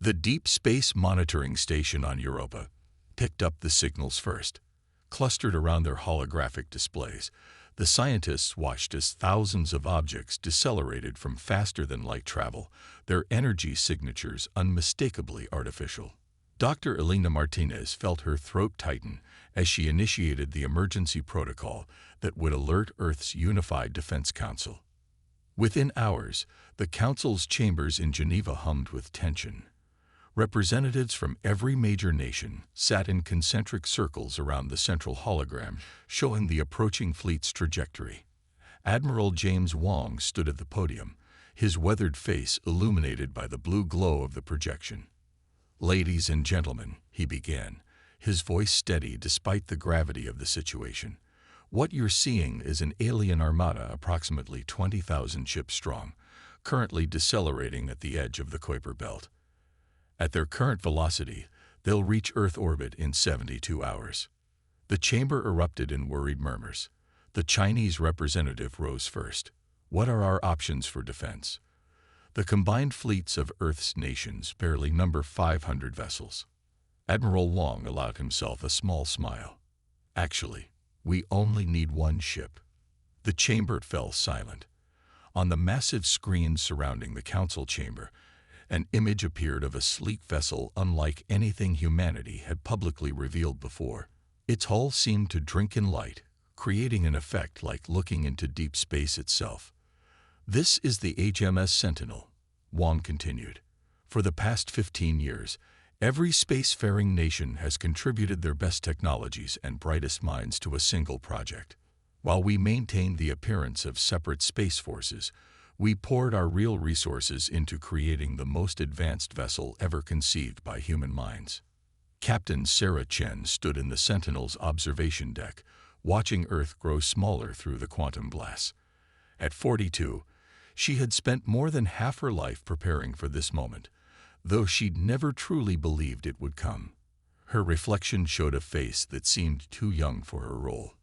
The Deep Space Monitoring Station on Europa picked up the signals first. Clustered around their holographic displays, the scientists watched as thousands of objects decelerated from faster-than-light travel, their energy signatures unmistakably artificial. Dr. Elena Martinez felt her throat tighten as she initiated the emergency protocol that would alert Earth's Unified Defense Council. Within hours, the Council's chambers in Geneva hummed with tension. Representatives from every major nation sat in concentric circles around the central hologram, showing the approaching fleet's trajectory. Admiral James Wong stood at the podium, his weathered face illuminated by the blue glow of the projection. "Ladies and gentlemen," he began, his voice steady despite the gravity of the situation. "What you're seeing is an alien armada approximately 20,000 ships strong, currently decelerating at the edge of the Kuiper Belt. At their current velocity, they'll reach Earth orbit in 72 hours. The chamber erupted in worried murmurs. The Chinese representative rose first. "What are our options for defense? The combined fleets of Earth's nations barely number 500 vessels." Admiral Wong allowed himself a small smile. "Actually, we only need one ship." The chamber fell silent. On the massive screens surrounding the council chamber, an image appeared of a sleek vessel unlike anything humanity had publicly revealed before. Its hull seemed to drink in light, creating an effect like looking into deep space itself. "This is the HMS Sentinel," Wong continued. "For the past 15 years, every spacefaring nation has contributed their best technologies and brightest minds to a single project. While we maintained the appearance of separate space forces, we poured our real resources into creating the most advanced vessel ever conceived by human minds." Captain Sarah Chen stood in the Sentinel's observation deck, watching Earth grow smaller through the quantum glass. At 42, she had spent more than half her life preparing for this moment, though she'd never truly believed it would come. Her reflection showed a face that seemed too young for her role.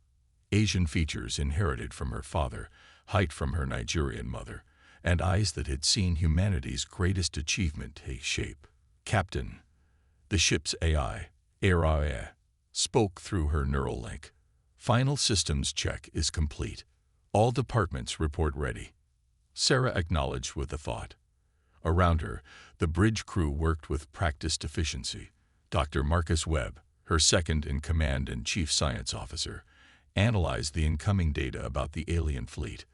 Asian features inherited from her father, height from her Nigerian mother, and eyes that had seen humanity's greatest achievement take shape. "Captain," the ship's AI, spoke through her neural link. "Final systems check is complete. All departments report ready." Sarah acknowledged with a thought. Around her, the bridge crew worked with practiced efficiency. Dr. Marcus Webb, her second-in-command and chief science officer, analyzed the incoming data about the alien fleet.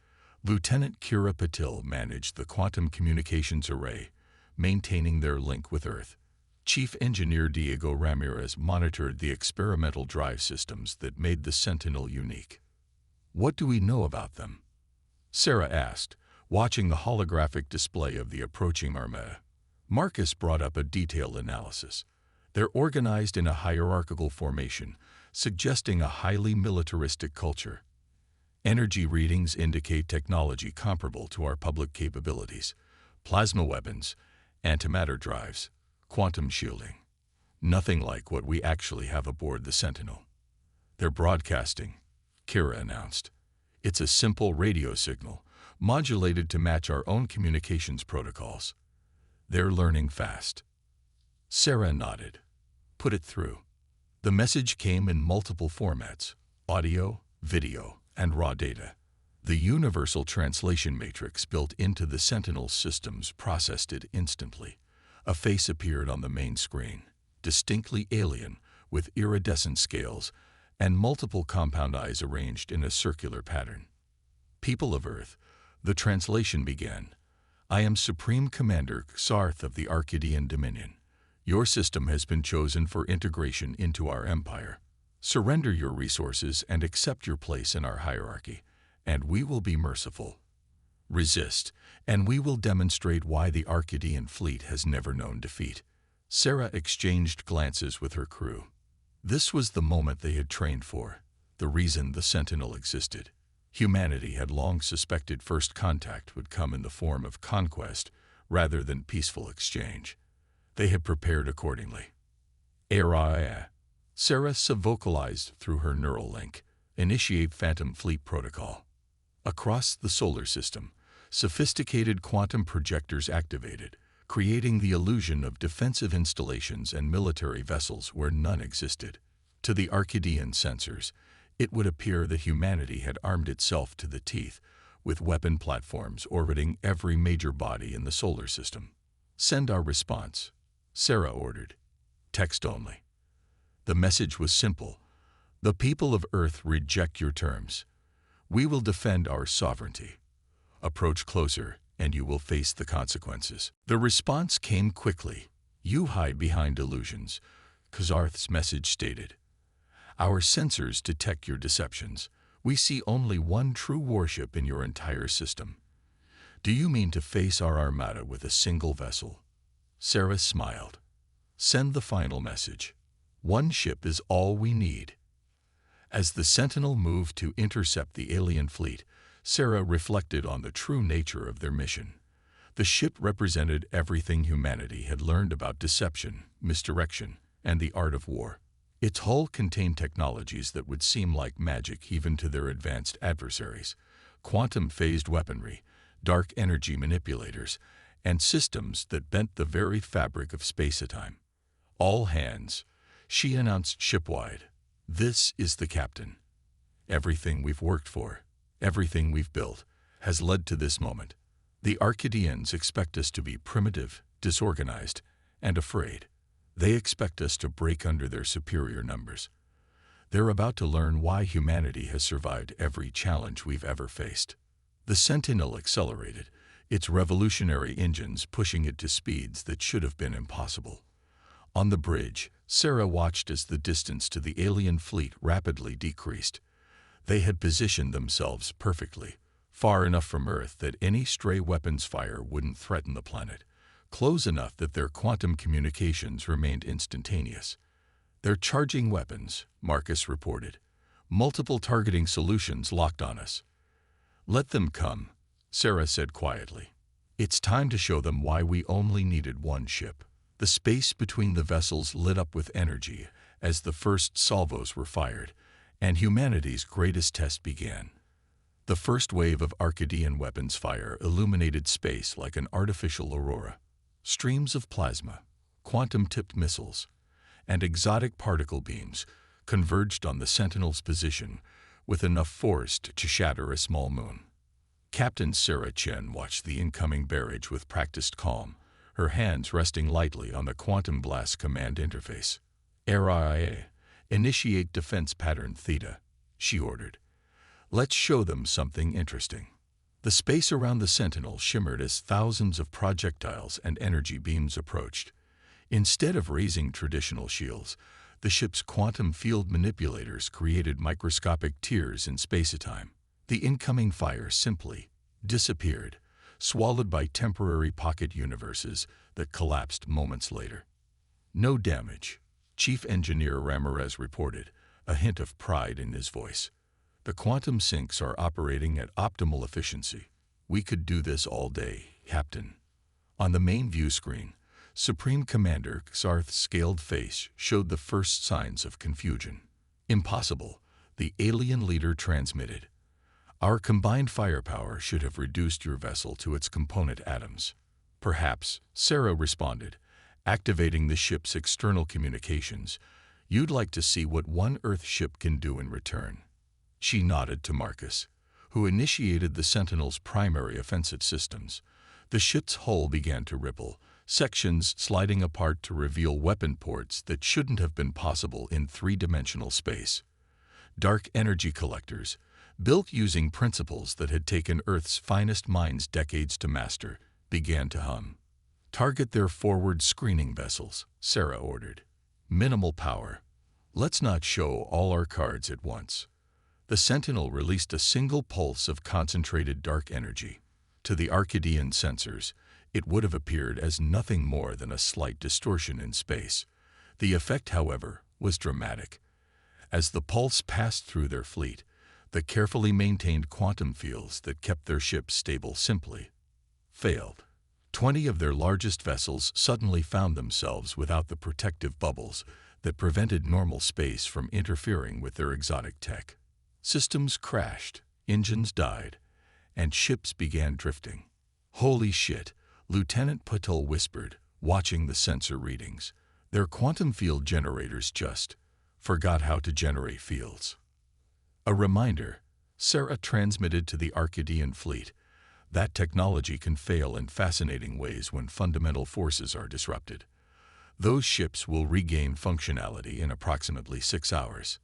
Lieutenant Kira Patil managed the quantum communications array, maintaining their link with Earth. Chief Engineer Diego Ramirez monitored the experimental drive systems that made the Sentinel unique. "What do we know about them?" Sarah asked, watching the holographic display of the approaching armada. Marcus brought up a detailed analysis. "They're organized in a hierarchical formation, suggesting a highly militaristic culture. Energy readings indicate technology comparable to our public capabilities: plasma weapons, antimatter drives, quantum shielding. Nothing like what we actually have aboard the Sentinel." "They're broadcasting," Kira announced. "It's a simple radio signal, modulated to match our own communications protocols. They're learning fast." Sarah nodded. "Put it through." The message came in multiple formats: audio, video, and raw data. The universal translation matrix built into the Sentinel systems processed it instantly. A face appeared on the main screen, distinctly alien, with iridescent scales and multiple compound eyes arranged in a circular pattern. "People of Earth," the translation began, "I am Supreme Commander Xarth of the Arcadian Dominion. Your system has been chosen for integration into our empire. Surrender your resources and accept your place in our hierarchy, and we will be merciful. Resist, and we will demonstrate why the Arcadian fleet has never known defeat." Sarah exchanged glances with her crew. This was the moment they had trained for, the reason the Sentinel existed. Humanity had long suspected first contact would come in the form of conquest rather than peaceful exchange. They had prepared accordingly. Sarah vocalized through her neural link, "Initiate Phantom Fleet Protocol." Across the solar system, sophisticated quantum projectors activated, creating the illusion of defensive installations and military vessels where none existed. To the Arcadian sensors, it would appear that humanity had armed itself to the teeth, with weapon platforms orbiting every major body in the solar system. "Send our response," Sarah ordered. Text only. The message was simple. "The people of Earth reject your terms. We will defend our sovereignty. Approach closer, and you will face the consequences." The response came quickly. "You hide behind illusions," Kazarth's message stated. "Our sensors detect your deceptions. We see only one true warship in your entire system. Do you mean to face our armada with a single vessel?" Sarah smiled. "Send the final message. One ship is all we need." As the Sentinel moved to intercept the alien fleet, Sarah reflected on the true nature of their mission. The ship represented everything humanity had learned about deception, misdirection, and the art of war. Its hull contained technologies that would seem like magic even to their advanced adversaries: quantum-phased weaponry, dark energy manipulators, and systems that bent the very fabric of space-time. "All hands," she announced shipwide. "This is the captain. Everything we've worked for, everything we've built, has led to this moment. The Arcadians expect us to be primitive, disorganized, and afraid. They expect us to break under their superior numbers. They're about to learn why humanity has survived every challenge we've ever faced." The Sentinel accelerated, its revolutionary engines pushing it to speeds that should have been impossible. On the bridge, Sarah watched as the distance to the alien fleet rapidly decreased. They had positioned themselves perfectly, far enough from Earth that any stray weapons fire wouldn't threaten the planet, close enough that their quantum communications remained instantaneous. "They're charging weapons," Marcus reported. "Multiple targeting solutions locked on us." "Let them come," Sarah said quietly. "It's time to show them why we only needed one ship." The space between the vessels lit up with energy as the first salvos were fired, and humanity's greatest test began. The first wave of Arcadian weapons fire illuminated space like an artificial aurora. Streams of plasma, quantum-tipped missiles, and exotic particle beams converged on the Sentinel's position with enough force to shatter a small moon. Captain Sarah Chen watched the incoming barrage with practiced calm, her hands resting lightly on the quantum blast command interface. "RIA, initiate defense pattern Theta," she ordered. "Let's show them something interesting." The space around the Sentinel shimmered as thousands of projectiles and energy beams approached. Instead of raising traditional shields, the ship's quantum field manipulators created microscopic tears in space-time. The incoming fire simply disappeared, swallowed by temporary pocket universes that collapsed moments later. "No damage," Chief Engineer Ramirez reported, a hint of pride in his voice. "The quantum sinks are operating at optimal efficiency. We could do this all day, Captain." On the main view screen, Supreme Commander Xarth's scaled face showed the first signs of confusion. "Impossible," the alien leader transmitted. "Our combined firepower should have reduced your vessel to its component atoms." "Perhaps," Sarah responded, activating the ship's external communications, "you'd like to see what one Earth ship can do in return." She nodded to Marcus, who initiated the Sentinel's primary offensive systems. The ship's hull began to ripple, sections sliding apart to reveal weapon ports that shouldn't have been possible in three-dimensional space. Dark energy collectors, built using principles that had taken Earth's finest minds decades to master, began to hum. "Target their forward screening vessels," Sarah ordered. "Minimal power. Let's not show all our cards at once." The Sentinel released a single pulse of concentrated dark energy. To the Arcadian sensors, it would have appeared as nothing more than a slight distortion in space. The effect, however, was dramatic. As the pulse passed through their fleet, the carefully maintained quantum fields that kept their ships stable simply failed. 20 of their largest vessels suddenly found themselves without the protective bubbles that prevented normal space from interfering with their exotic tech. Systems crashed, engines died, and ships began drifting. "Holy shit," Lieutenant Patel whispered, watching the sensor readings. Their quantum field generators just forgot how to generate fields. A reminder, Sarah transmitted to the Arcadian fleet. That technology can fail in fascinating ways when fundamental forces are disrupted. Those ships will regain functionality in approximately 6 hours.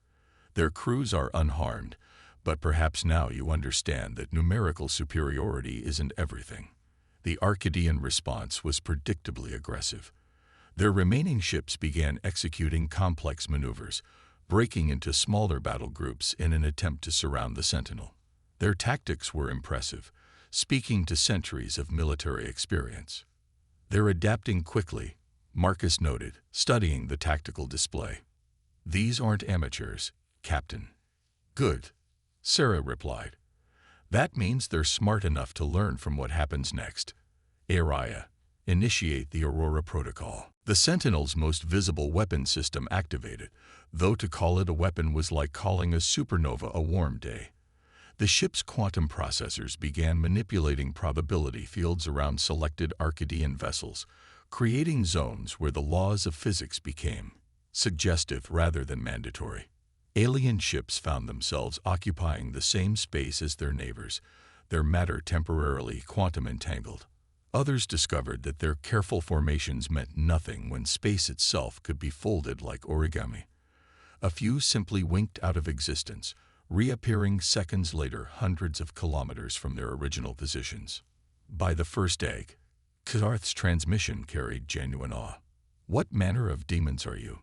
Their crews are unharmed, but perhaps now you understand that numerical superiority isn't everything. The Arcadian response was predictably aggressive. Their remaining ships began executing complex maneuvers, breaking into smaller battle groups in an attempt to surround the Sentinel. Their tactics were impressive, speaking to centuries of military experience. They're adapting quickly, Marcus noted, studying the tactical display. These aren't amateurs, Captain. Good, Sarah replied. That means they're smart enough to learn from what happens next. Araya, initiate the Aurora Protocol. The Sentinel's most visible weapon system activated, though to call it a weapon was like calling a supernova a warm day. The ship's quantum processors began manipulating probability fields around selected Arcadian vessels, creating zones where the laws of physics became suggestive rather than mandatory. Alien ships found themselves occupying the same space as their neighbors, their matter temporarily quantum entangled. Others discovered that their careful formations meant nothing when space itself could be folded like origami. A few simply winked out of existence, reappearing seconds later hundreds of kilometers from their original positions. By the first egg, K'Arth's transmission carried genuine awe. What manner of demons are you?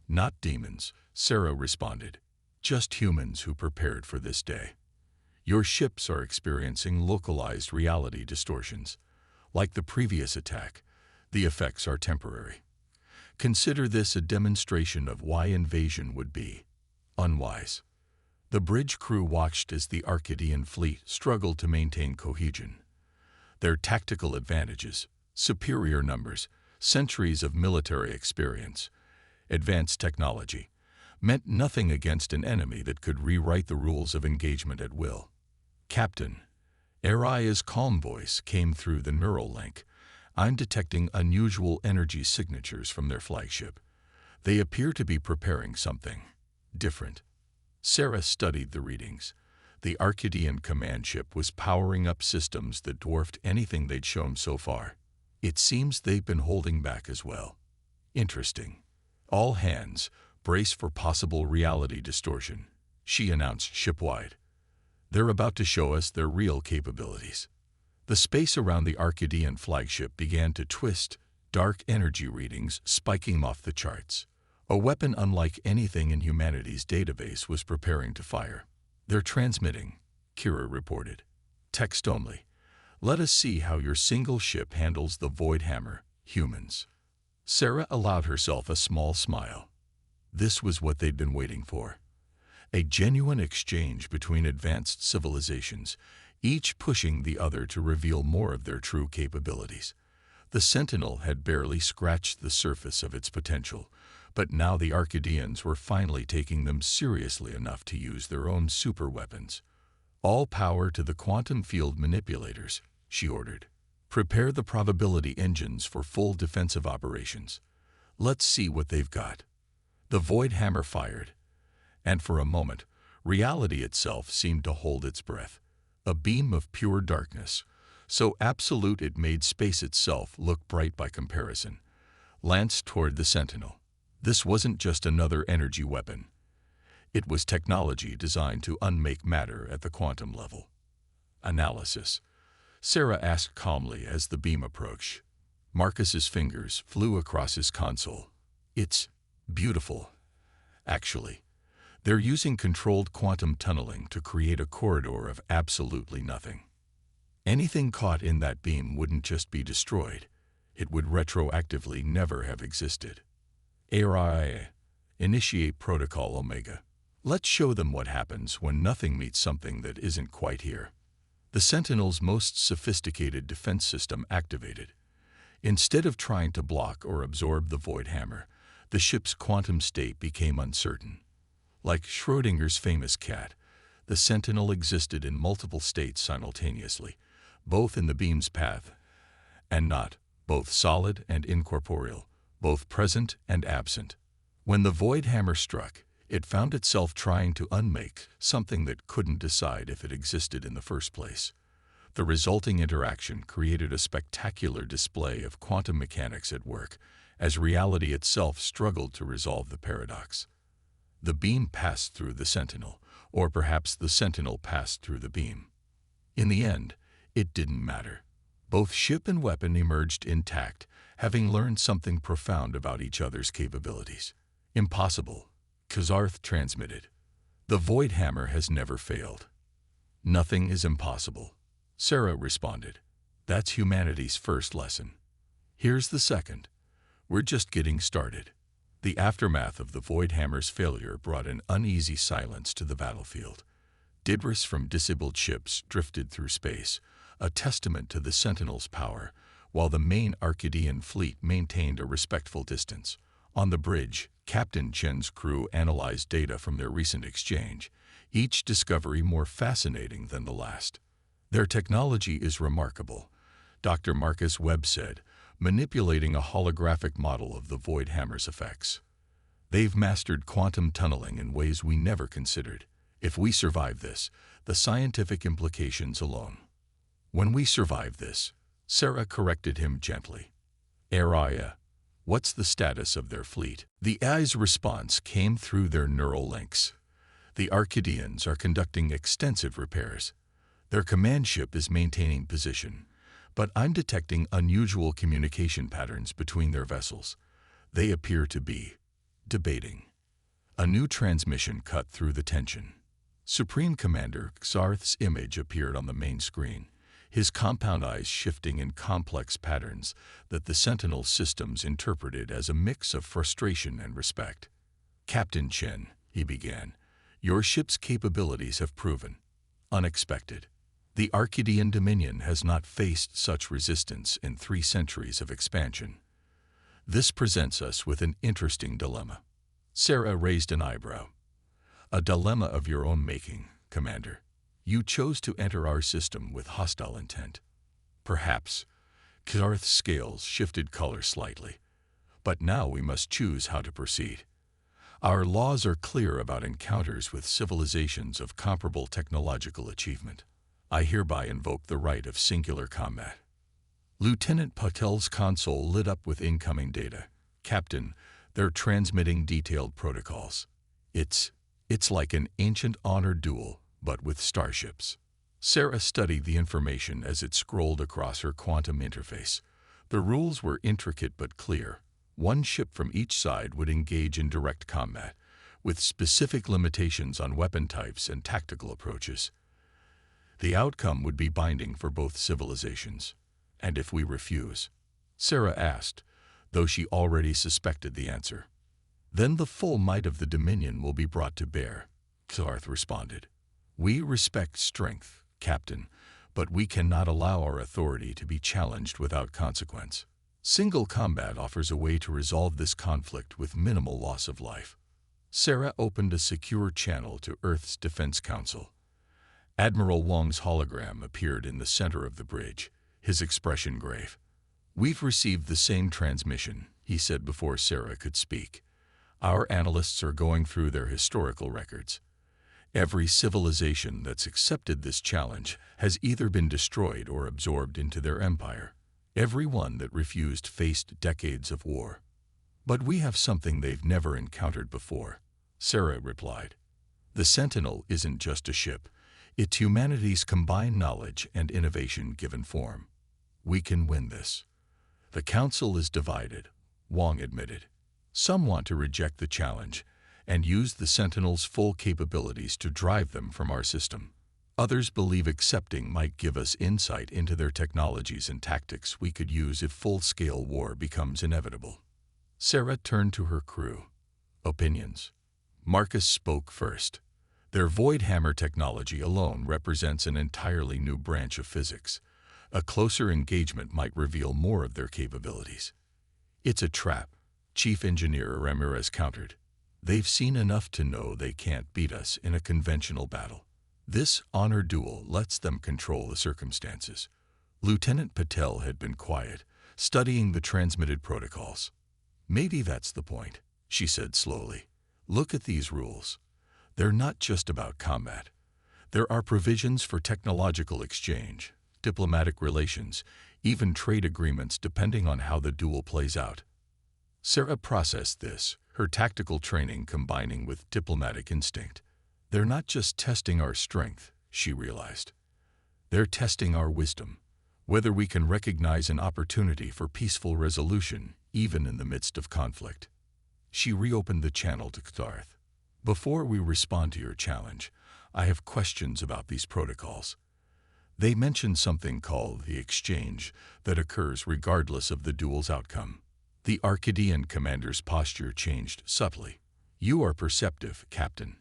Not demons, Sarah responded. Just humans who prepared for this day. Your ships are experiencing localized reality distortions. Like the previous attack, the effects are temporary. Consider this a demonstration of why invasion would be unwise. The bridge crew watched as the Arcadian fleet struggled to maintain cohesion. Their tactical advantages, superior numbers, centuries of military experience, advanced technology, meant nothing against an enemy that could rewrite the rules of engagement at will. Captain, Araya's calm voice came through the neural link. I'm detecting unusual energy signatures from their flagship. They appear to be preparing something different. Sarah studied the readings. The Arcadian command ship was powering up systems that dwarfed anything they'd shown so far. It seems they've been holding back as well. Interesting. All hands, brace for possible reality distortion, she announced shipwide. They're about to show us their real capabilities. The space around the Arcadian flagship began to twist, dark energy readings spiking off the charts. A weapon unlike anything in humanity's database was preparing to fire. They're transmitting, Kira reported. Text only. Let us see how your single ship handles the Void Hammer, humans. Sarah allowed herself a small smile. This was what they'd been waiting for. A genuine exchange between advanced civilizations, each pushing the other to reveal more of their true capabilities. The Sentinel had barely scratched the surface of its potential, but now the Arcadians were finally taking them seriously enough to use their own superweapons. All power to the quantum field manipulators, she ordered. Prepare the probability engines for full defensive operations. Let's see what they've got. The Void Hammer fired, and for a moment, reality itself seemed to hold its breath. A beam of pure darkness, so absolute it made space itself look bright by comparison, lanced toward the Sentinel. This wasn't just another energy weapon. It was technology designed to unmake matter at the quantum level. Analysis. Sarah asked calmly as the beam approached. Marcus's fingers flew across his console. It's beautiful, actually. They're using controlled quantum tunneling to create a corridor of absolutely nothing. Anything caught in that beam wouldn't just be destroyed. It would retroactively never have existed. Araya, initiate Protocol Omega. Let's show them what happens when nothing meets something that isn't quite here. The Sentinel's most sophisticated defense system activated. Instead of trying to block or absorb the Void Hammer, the ship's quantum state became uncertain. Like Schrödinger's famous cat, the Sentinel existed in multiple states simultaneously, both in the beam's path and not, both solid and incorporeal, both present and absent. When the void hammer struck, it found itself trying to unmake something that couldn't decide if it existed in the first place. The resulting interaction created a spectacular display of quantum mechanics at work, as reality itself struggled to resolve the paradox. The beam passed through the sentinel, or perhaps the sentinel passed through the beam. In the end, it didn't matter. Both ship and weapon emerged intact, having learned something profound about each other's capabilities. Impossible, Kazarth transmitted. The void hammer has never failed. Nothing is impossible, Sarah responded. That's humanity's first lesson. Here's the second. We're just getting started. The aftermath of the void hammer's failure brought an uneasy silence to the battlefield. Debris from disabled ships drifted through space, a testament to the Sentinel's power, while the main Arcadian fleet maintained a respectful distance. On the bridge, Captain Chen's crew analyzed data from their recent exchange, each discovery more fascinating than the last. Their technology is remarkable, Dr. Marcus Webb said, manipulating a holographic model of the void hammer's effects. They've mastered quantum tunneling in ways we never considered. If we survive this, the scientific implications alone. When we survive this, Sarah corrected him gently. Araya, what's the status of their fleet? The AI's response came through their neural links. The Arcadians are conducting extensive repairs. Their command ship is maintaining position, but I'm detecting unusual communication patterns between their vessels. They appear to be debating. A new transmission cut through the tension. Supreme Commander Xarth's image appeared on the main screen, his compound eyes shifting in complex patterns that the Sentinel systems interpreted as a mix of frustration and respect. Captain Chen, he began, your ship's capabilities have proven unexpected. The Arcadian Dominion has not faced such resistance in 3 centuries of expansion. This presents us with an interesting dilemma. Sarah raised an eyebrow. A dilemma of your own making, Commander. You chose to enter our system with hostile intent. Perhaps. Karth's scales shifted color slightly. But now we must choose how to proceed. Our laws are clear about encounters with civilizations of comparable technological achievement. I hereby invoke the right of singular combat. Lieutenant Patel's console lit up with incoming data. Captain, they're transmitting detailed protocols. It's like an ancient honor duel, but with starships. Sarah studied the information as it scrolled across her quantum interface. The rules were intricate but clear. One ship from each side would engage in direct combat, with specific limitations on weapon types and tactical approaches. The outcome would be binding for both civilizations. And if we refuse? Sarah asked, though she already suspected the answer. Then the full might of the Dominion will be brought to bear, Xarth responded. We respect strength, Captain, but we cannot allow our authority to be challenged without consequence. Single combat offers a way to resolve this conflict with minimal loss of life. Sarah opened a secure channel to Earth's Defense Council. Admiral Wong's hologram appeared in the center of the bridge, his expression grave. We've received the same transmission, he said before Sarah could speak. Our analysts are going through their historical records. Every civilization that's accepted this challenge has either been destroyed or absorbed into their empire. Every one that refused faced decades of war. But we have something they've never encountered before, Sarah replied. The Sentinel isn't just a ship. It's humanity's combined knowledge and innovation given form. We can win this. The Council is divided, Wong admitted. Some want to reject the challenge and use the Sentinel's full capabilities to drive them from our system. Others believe accepting might give us insight into their technologies and tactics we could use if full-scale war becomes inevitable. Sarah turned to her crew. Opinions. Marcus spoke first. Their void hammer technology alone represents an entirely new branch of physics. A closer engagement might reveal more of their capabilities. It's a trap, Chief Engineer Ramirez countered. They've seen enough to know they can't beat us in a conventional battle. This honor duel lets them control the circumstances. Lieutenant Patel had been quiet, studying the transmitted protocols. "Maybe that's the point," she said slowly. "Look at these rules. They're not just about combat. There are provisions for technological exchange, diplomatic relations, even trade agreements depending on how the duel plays out." Sarah processed this, her tactical training combining with diplomatic instinct. "They're not just testing our strength," she realized. "They're testing our wisdom, whether we can recognize an opportunity for peaceful resolution, even in the midst of conflict." She reopened the channel to K'Tharth. "Before we respond to your challenge, I have questions about these protocols. They mention something called the exchange that occurs regardless of the duel's outcome." The Arcadian commander's posture changed subtly. "You are perceptive, Captain.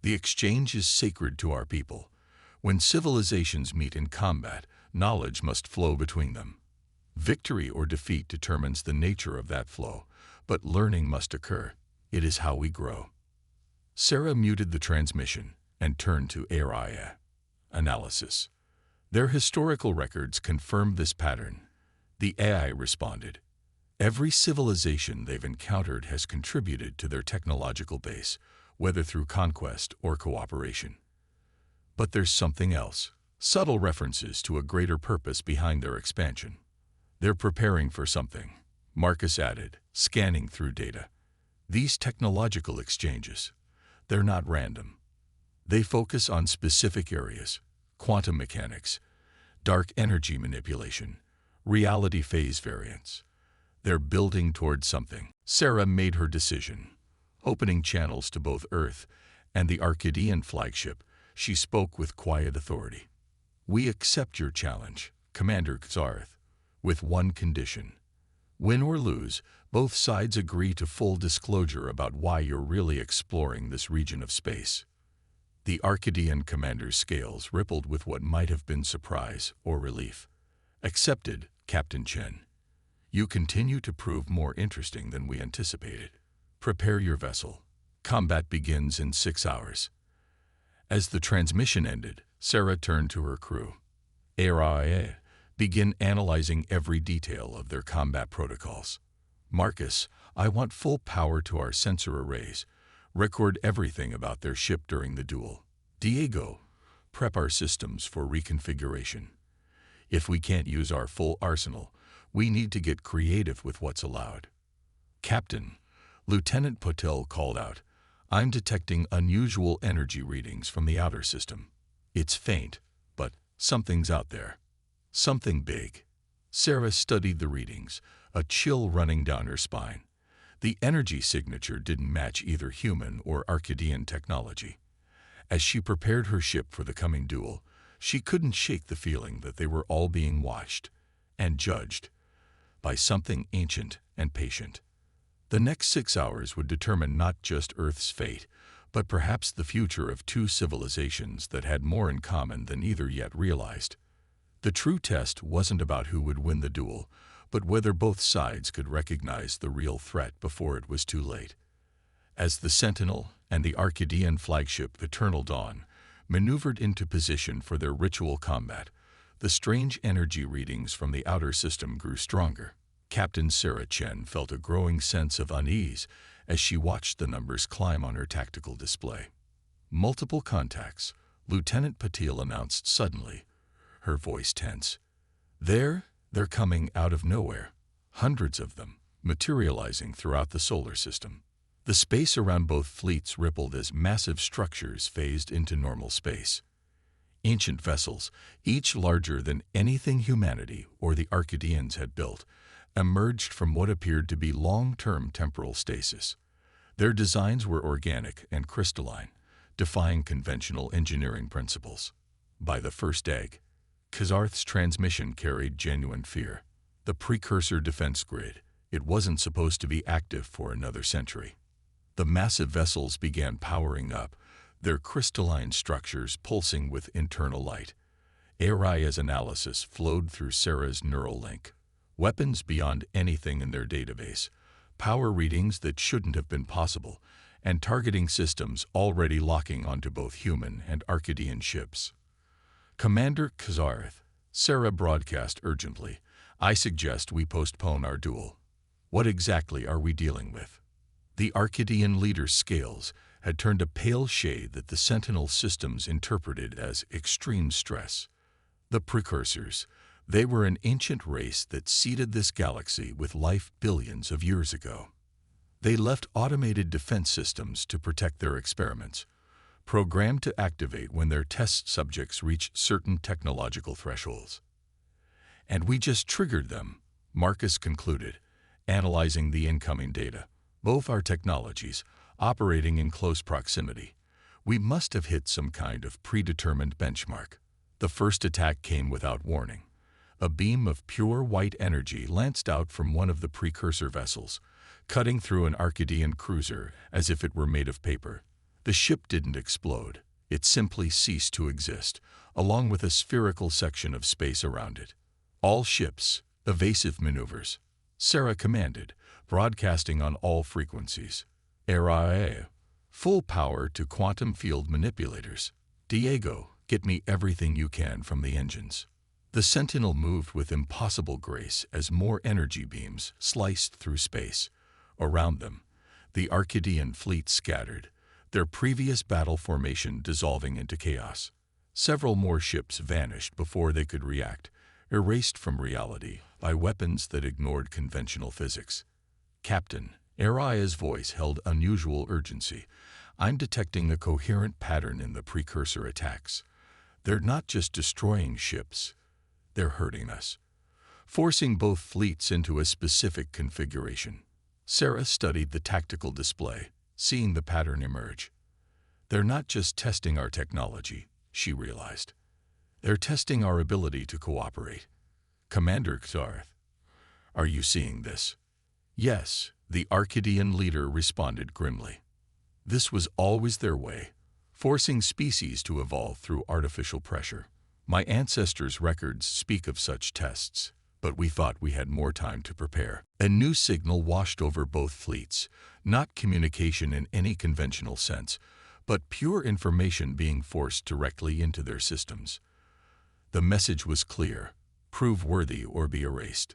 The exchange is sacred to our people. When civilizations meet in combat, knowledge must flow between them. Victory or defeat determines the nature of that flow, but learning must occur. It is how we grow." Sarah muted the transmission and turned to AI analysis. "Their historical records confirm this pattern." The AI responded. "Every civilization they've encountered has contributed to their technological base, whether through conquest or cooperation. But there's something else, subtle references to a greater purpose behind their expansion. They're preparing for something," Marcus added, scanning through data. "These technological exchanges, they're not random. They focus on specific areas: quantum mechanics, dark energy manipulation, reality phase variance. They're building towards something." Sarah made her decision. Opening channels to both Earth and the Arcadian flagship, she spoke with quiet authority. "We accept your challenge, Commander K'Tharth, with one condition. Win or lose, both sides agree to full disclosure about why you're really exploring this region of space." The Arcadian commander's scales rippled with what might have been surprise or relief. "Accepted, Captain Chen. You continue to prove more interesting than we anticipated. Prepare your vessel. Combat begins in 6 hours." As the transmission ended, Sarah turned to her crew. "AI, begin analyzing every detail of their combat protocols. Marcus, I want full power to our sensor arrays. Record everything about their ship during the duel. Diego, prep our systems for reconfiguration. If we can't use our full arsenal, we need to get creative with what's allowed." "Captain," Lieutenant Patel called out, "I'm detecting unusual energy readings from the outer system. It's faint, but something's out there. Something big." Sarah studied the readings, a chill running down her spine. The energy signature didn't match either human or Arcadian technology. As she prepared her ship for the coming duel, she couldn't shake the feeling that they were all being watched and judged by something ancient and patient. The next 6 hours would determine not just Earth's fate, but perhaps the future of two civilizations that had more in common than either yet realized. The true test wasn't about who would win the duel, but whether both sides could recognize the real threat before it was too late. As the Sentinel and the Arcadian flagship Eternal Dawn maneuvered into position for their ritual combat, the strange energy readings from the outer system grew stronger. Captain Sarah Chen felt a growing sense of unease as she watched the numbers climb on her tactical display. "Multiple contacts," Lieutenant Patil announced suddenly, her voice tense. They're coming out of nowhere. Hundreds of them, materializing throughout the solar system." The space around both fleets rippled as massive structures phased into normal space. Ancient vessels, each larger than anything humanity or the Arcadians had built, emerged from what appeared to be long-term temporal stasis. Their designs were organic and crystalline, defying conventional engineering principles. By the first egg, K'Tharth's transmission carried genuine fear. The precursor defense grid, it wasn't supposed to be active for another century. The massive vessels began powering up, their crystalline structures pulsing with internal light. AI's analysis flowed through Sarah's neural link. Weapons beyond anything in their database, power readings that shouldn't have been possible, and targeting systems already locking onto both human and Arcadian ships. "Commander K'Tharth," Sarah broadcast urgently. "I suggest we postpone our duel. What exactly are we dealing with?" The Arcadian leader's scales had turned a pale shade that the Sentinel systems interpreted as extreme stress. The precursors, they were an ancient race that seeded this galaxy with life billions of years ago. They left automated defense systems to protect their experiments, programmed to activate when their test subjects reached certain technological thresholds. "And we just triggered them," Marcus concluded, analyzing the incoming data. "Both our technologies, operating in close proximity. We must have hit some kind of predetermined benchmark." The first attack came without warning. A beam of pure white energy lanced out from one of the precursor vessels, cutting through an Arcadian cruiser as if it were made of paper. The ship didn't explode. It simply ceased to exist, along with a spherical section of space around it. "All ships, evasive maneuvers," Sarah commanded, broadcasting on all frequencies. "RIA, full power to quantum field manipulators. Diego, get me everything you can from the engines." The Sentinel moved with impossible grace as more energy beams sliced through space. Around them, the Arcadian fleet scattered, their previous battle formation dissolving into chaos. Several more ships vanished before they could react, erased from reality by weapons that ignored conventional physics. "Captain," Aria's voice held unusual urgency, "I'm detecting a coherent pattern in the precursor attacks. They're not just destroying ships, they're hurting us, forcing both fleets into a specific configuration." Sarah studied the tactical display, seeing the pattern emerge. "They're not just testing our technology," she realized. "They're testing our ability to cooperate." "Commander Xarth, are you seeing this?" "Yes," the Arcadian leader responded grimly. "This was always their way, forcing species to evolve through artificial pressure. My ancestors' records speak of such tests, but we thought we had more time to prepare." A new signal washed over both fleets, not communication in any conventional sense, but pure information being forced directly into their systems. The message was clear: prove worthy or be erased.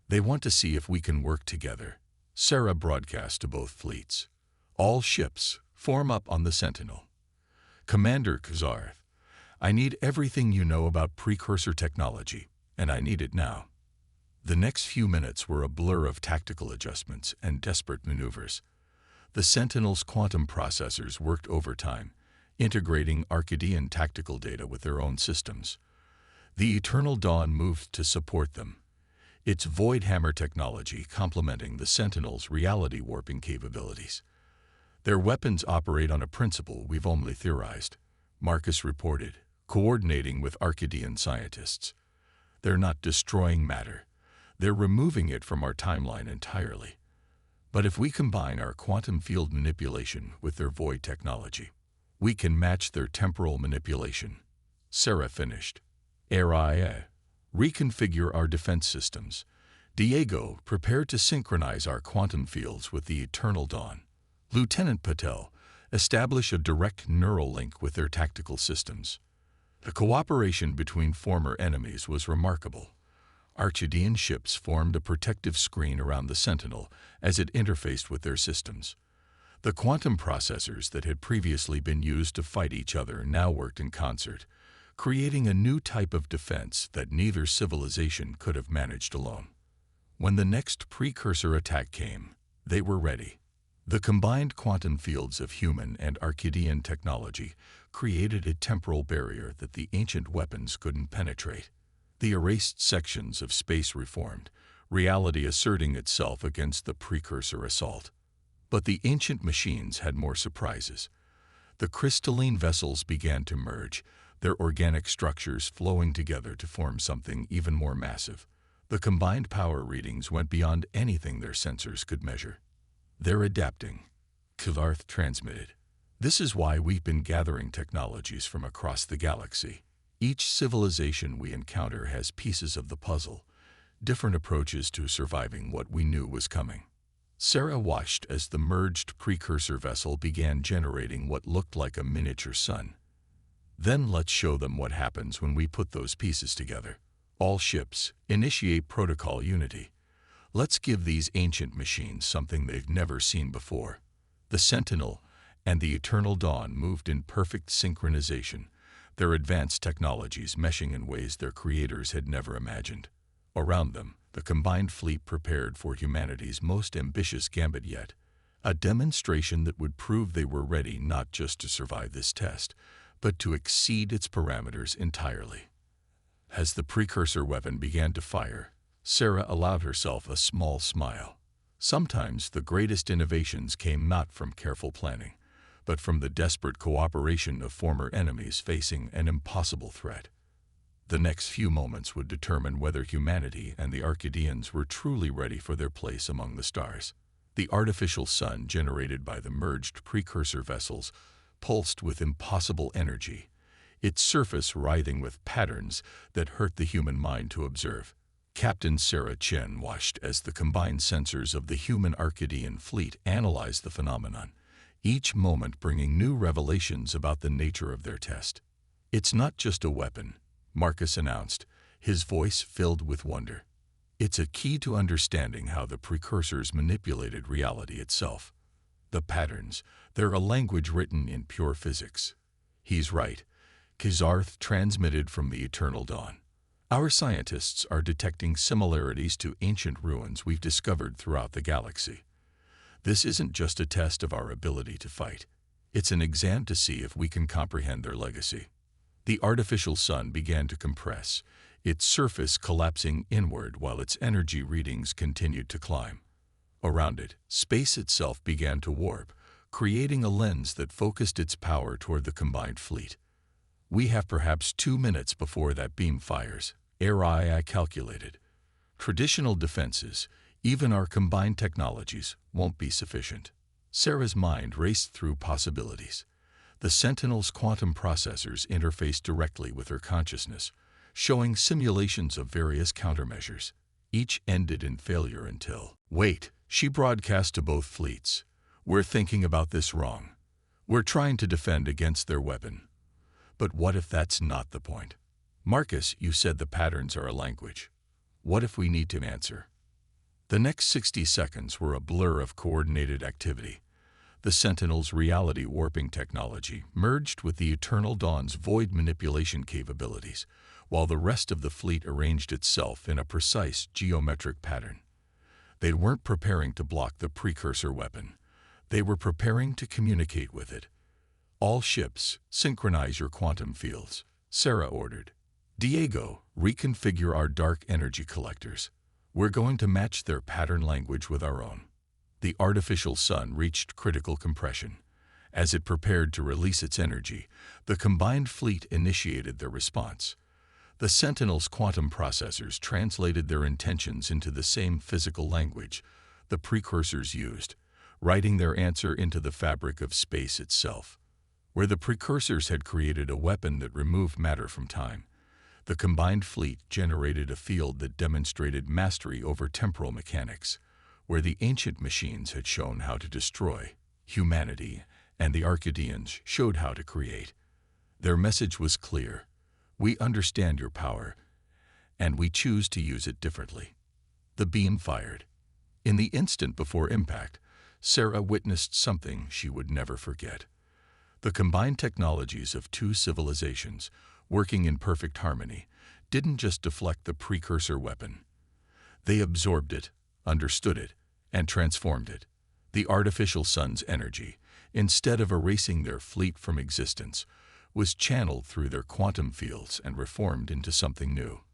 "They want to see if we can work together," Sarah broadcast to both fleets. "All ships, form up on the Sentinel. Commander Xarth, I need everything you know about precursor technology, and I need it now." The next few minutes were a blur of tactical adjustments and desperate maneuvers. The Sentinel's quantum processors worked overtime, integrating Arcadian tactical data with their own systems. The Eternal Dawn moved to support them, its Void Hammer technology complementing the Sentinel's reality warping capabilities. "Their weapons operate on a principle we've only theorized," Marcus reported, coordinating with Arcadian scientists. "They're not destroying matter. They're removing it from our timeline entirely. But if we combine our quantum field manipulation with their void technology, we can match their temporal manipulation." Sarah finished. "RIA, reconfigure our defense systems. Diego, prepare to synchronize our quantum fields with the Eternal Dawn. Lieutenant Patel, establish a direct neural link with their tactical systems." The cooperation between former enemies was remarkable. Arcadian ships formed a protective screen around the Sentinel as it interfaced with their systems. The quantum processors that had previously been used to fight each other now worked in concert, creating a new type of defense that neither civilization could have managed alone. When the next precursor attack came, they were ready. The combined quantum fields of human and Arcadian technology created a temporal barrier that the ancient weapons couldn't penetrate. The erased sections of space reformed, reality asserting itself against the precursor assault. But the ancient machines had more surprises. The crystalline vessels began to merge, their organic structures flowing together to form something even more massive. The combined power readings went beyond anything their sensors could measure. "They're adapting," Xarth transmitted. "This is why we've been gathering technologies from across the galaxy. Each civilization we encounter has pieces of the puzzle, different approaches to surviving what we knew was coming." Sarah watched as the merged precursor vessel began generating what looked like a miniature sun. "Then let's show them what happens when we put those pieces together." All ships, initiate protocol unity. Let's give these ancient machines something they've never seen before. The Sentinel and the Eternal Dawn moved in perfect synchronization, their advanced technologies meshing in ways their creators had never imagined. Around them, the combined fleet prepared for humanity's most ambitious gambit yet, a demonstration that would prove they were ready not just to survive this test, but to exceed its parameters entirely. As the precursor weapon began to fire, Sarah allowed herself a small smile. Sometimes the greatest innovations came not from careful planning, but from the desperate cooperation of former enemies facing an impossible threat. The next few moments would determine whether humanity and the Arcadians were truly ready for their place among the stars. The artificial sun generated by the merged precursor vessels pulsed with impossible energy, its surface writhing with patterns that hurt the human mind to observe. Captain Sarah Chen watched as the combined sensors of the human Arcadian fleet analyzed the phenomenon, each moment bringing new revelations about the nature of their test. "It's not just a weapon," Marcus announced, his voice filled with wonder. "It's a key to understanding how the precursors manipulated reality itself. The patterns, they're a language written in pure physics." He's right. Kizarth transmitted from the Eternal Dawn. Our scientists are detecting similarities to ancient ruins we've discovered throughout the galaxy. This isn't just a test of our ability to fight. It's an exam to see if we can comprehend their legacy. The artificial sun began to compress, its surface collapsing inward while its energy readings continued to climb. Around it, space itself began to warp, creating a lens that focused its power toward the combined fleet. "We have perhaps 2 minutes before that beam fires," I calculated. "Traditional defenses, even our combined technologies, won't be sufficient." Sarah's mind raced through possibilities. The Sentinel's quantum processors interfaced directly with her consciousness, showing simulations of various countermeasures. Each ended in failure until, "Wait," she broadcast to both fleets. "We're thinking about this wrong. We're trying to defend against their weapon. But what if that's not the point? Marcus, you said the patterns are a language. What if we need to answer?" The next 60 seconds were a blur of coordinated activity. The Sentinel's reality warping technology merged with the Eternal Dawn's void manipulation capabilities, while the rest of the fleet arranged itself in a precise geometric pattern. They weren't preparing to block the precursor weapon. They were preparing to communicate with it. "All ships, synchronize your quantum fields," Sarah ordered. "Diego, reconfigure our dark energy collectors. We're going to match their pattern language with our own." The artificial sun reached critical compression. As it prepared to release its energy, the combined fleet initiated their response. The Sentinel's quantum processors translated their intentions into the same physical language the precursors used, writing their answer into the fabric of space itself. Where the precursors had created a weapon that removed matter from time, the combined fleet generated a field that demonstrated mastery over temporal mechanics. Where the ancient machines had shown how to destroy, humanity and the Arcadians showed how to create. Their message was clear: "We understand your power, and we choose to use it differently." The beam fired. In the instant before impact, Sarah witnessed something she would never forget. The combined technologies of two civilizations, working in perfect harmony, didn't just deflect the precursor weapon. They absorbed it, understood it, and transformed it. The artificial sun's energy, instead of erasing their fleet from existence, was channeled through their quantum fields and reformed into something new.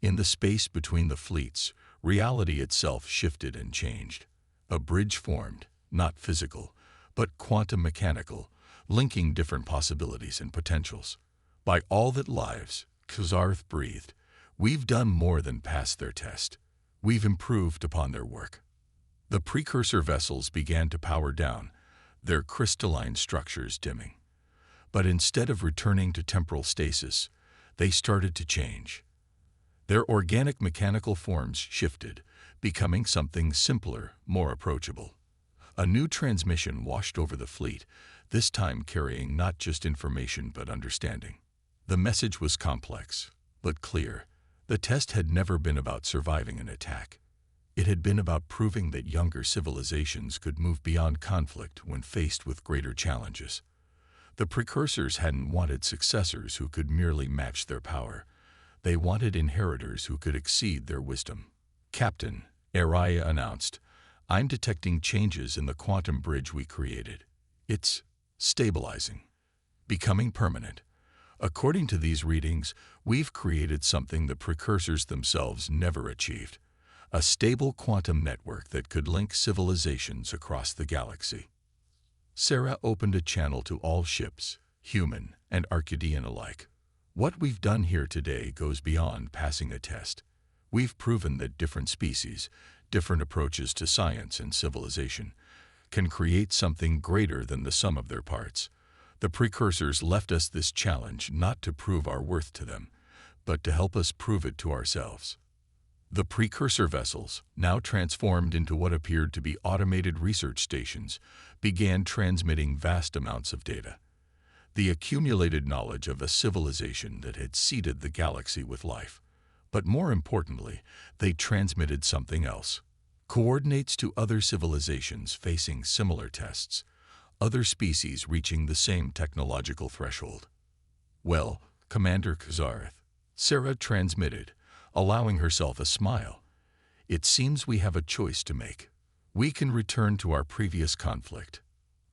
In the space between the fleets, reality itself shifted and changed. A bridge formed, not physical, but quantum mechanical, linking different possibilities and potentials. "By all that lives," Kizarth breathed, "we've done more than pass their test. We've improved upon their work." The precursor vessels began to power down, their crystalline structures dimming. But instead of returning to temporal stasis, they started to change. Their organic mechanical forms shifted, becoming something simpler, more approachable. A new transmission washed over the fleet, this time carrying not just information but understanding. The message was complex, but clear. The test had never been about surviving an attack. It had been about proving that younger civilizations could move beyond conflict when faced with greater challenges. The precursors hadn't wanted successors who could merely match their power. They wanted inheritors who could exceed their wisdom. "Captain," Araya announced, "I'm detecting changes in the quantum bridge we created. It's stabilizing, becoming permanent. According to these readings, we've created something the precursors themselves never achieved. A stable quantum network that could link civilizations across the galaxy." Sarah opened a channel to all ships, human and Arcadian alike. "What we've done here today goes beyond passing a test. We've proven that different species, different approaches to science and civilization, can create something greater than the sum of their parts. The precursors left us this challenge not to prove our worth to them, but to help us prove it to ourselves." The precursor vessels, now transformed into what appeared to be automated research stations, began transmitting vast amounts of data. The accumulated knowledge of a civilization that had seeded the galaxy with life. But more importantly, they transmitted something else. Coordinates to other civilizations facing similar tests, other species reaching the same technological threshold. "Well, Commander Kazareth," Sarah transmitted, allowing herself a smile, "it seems we have a choice to make. We can return to our previous conflict.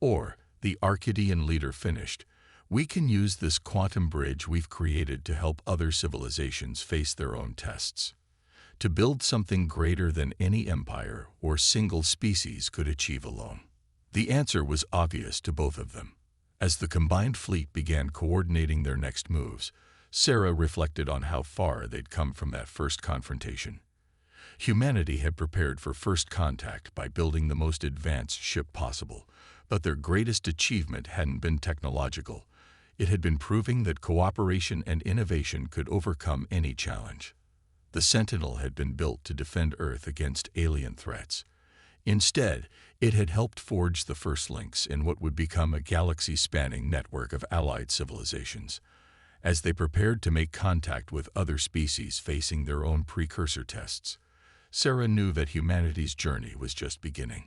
Or," the Arcadian leader finished, "we can use this quantum bridge we've created to help other civilizations face their own tests. To build something greater than any empire or single species could achieve alone." The answer was obvious to both of them. As the combined fleet began coordinating their next moves, Sarah reflected on how far they'd come from that first confrontation. Humanity had prepared for first contact by building the most advanced ship possible, but their greatest achievement hadn't been technological. It had been proving that cooperation and innovation could overcome any challenge. The Sentinel had been built to defend Earth against alien threats. Instead, it had helped forge the first links in what would become a galaxy-spanning network of allied civilizations. As they prepared to make contact with other species facing their own precursor tests, Sarah knew that humanity's journey was just beginning.